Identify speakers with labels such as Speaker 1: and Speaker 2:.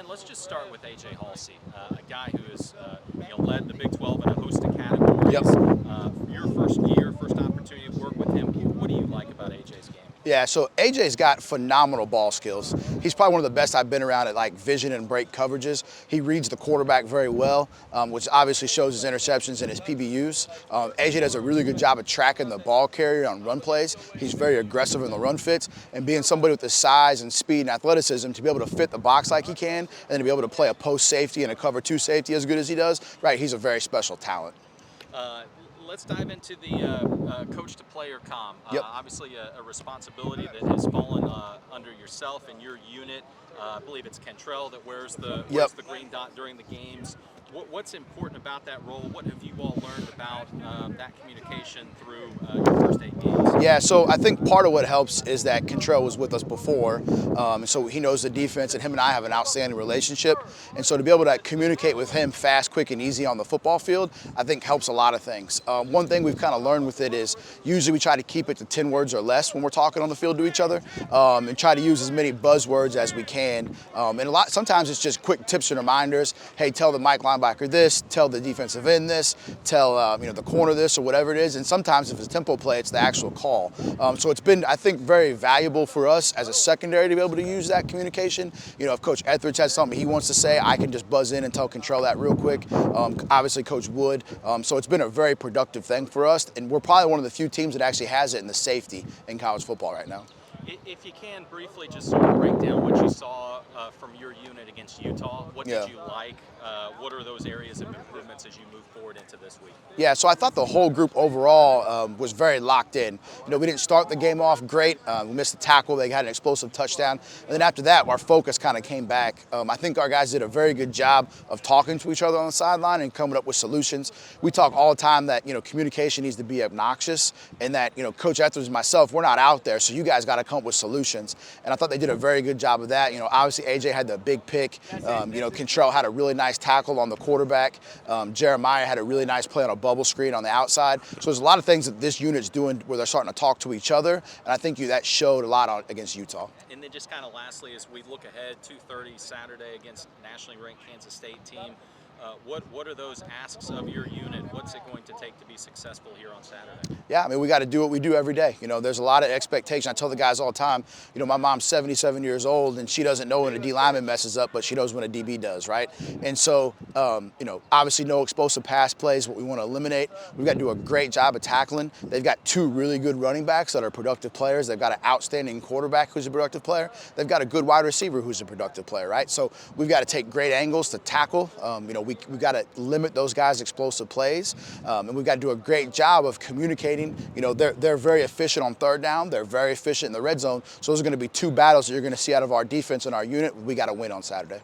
Speaker 1: Dan, let's just start with A.J. Halsey, a guy who has led the Big 12 in a host of categories.
Speaker 2: Yep.
Speaker 1: Your first year, first opportunity to work with him, what do you like about A.J.'s game?
Speaker 2: Yeah, so AJ's got phenomenal ball skills. He's probably one of the best I've been around at like vision and break coverages. He reads the quarterback very well, which obviously shows his interceptions and his PBUs. AJ does a really good job of tracking the ball carrier on run plays. He's very aggressive in the run fits, and being somebody with the size and speed and athleticism to be able to fit the box like he can, and then to be able to play a post safety and a cover two safety as good as he does, right, he's a very special talent.
Speaker 1: Let's dive into the coach-to-player comm.
Speaker 2: Yep.
Speaker 1: Obviously, a responsibility that has fallen under yourself and your unit. I believe it's Cantrell that wears the green dot during the games. What's important about that role? What have you all learned about that communication through your first 8 games?
Speaker 2: Yeah, so I think part of what helps is that Cantrell was with us before, and so he knows the defense, and him and I have an outstanding relationship. And so to be able to communicate with him fast, quick, and easy on the football field, I think helps a lot of things. One thing we've kind of learned with it is usually we try to keep it to 10 words or less when we're talking on the field to each other, and try to use as many buzzwords as we can. And sometimes it's just quick tips and reminders. Hey, tell the Mike linebacker this, tell the defensive end this, tell the corner this, or whatever it is. And sometimes if it's a tempo play, it's the actual call. So it's been, I think, very valuable for us as a secondary to be able to use that communication. If Coach Etheridge has something he wants to say, I can just buzz in and tell Cantrell that real quick. Obviously, Coach Wood. So it's been a very productive thing for us, and we're probably one of the few teams that actually has it in the safety in college football right now.
Speaker 1: If you can briefly just sort of break down what you saw from your unit against Utah, what did you like? What are those areas of improvements as you move forward into this week?
Speaker 2: Yeah, so I thought the whole group overall was very locked in. We didn't start the game off great. We missed a tackle. They had an explosive touchdown. And then after that, our focus kind of came back. I think our guys did a very good job of talking to each other on the sideline and coming up with solutions. We talk all the time that, communication needs to be obnoxious, and that, Coach Etheridge and myself, we're not out there, so you guys got to come up with solutions. And I thought they did a very good job of that. Obviously AJ had the big pick. Cantrell had a really nice tackle on the quarterback. Jeremiah had a really nice play on a bubble screen on the outside. So there's a lot of things that this unit's doing where they're starting to talk to each other, and I think that showed a lot against Utah.
Speaker 1: And then just kind of lastly, as we look ahead, 2:30 Saturday against nationally ranked Kansas State team. What are those asks of your unit? What's it going to take to be successful here on Saturday?
Speaker 2: Yeah, I mean, we got to do what we do every day. There's a lot of expectation. I tell the guys all the time, my mom's 77 years old, and she doesn't know when a D lineman messes up, but she knows when a DB does, right? And so, obviously no explosive pass plays, what we want to eliminate. We've got to do a great job of tackling. They've got 2 really good running backs that are productive players. They've got an outstanding quarterback who's a productive player. They've got a good wide receiver who's a productive player, right? So we've got to take great angles to tackle. We've got to limit those guys' explosive plays, and we've got to do a great job of communicating. They're very efficient on third down. They're very efficient in the red zone. So those are going to be 2 battles that you're going to see out of our defense and our unit. We got to win on Saturday.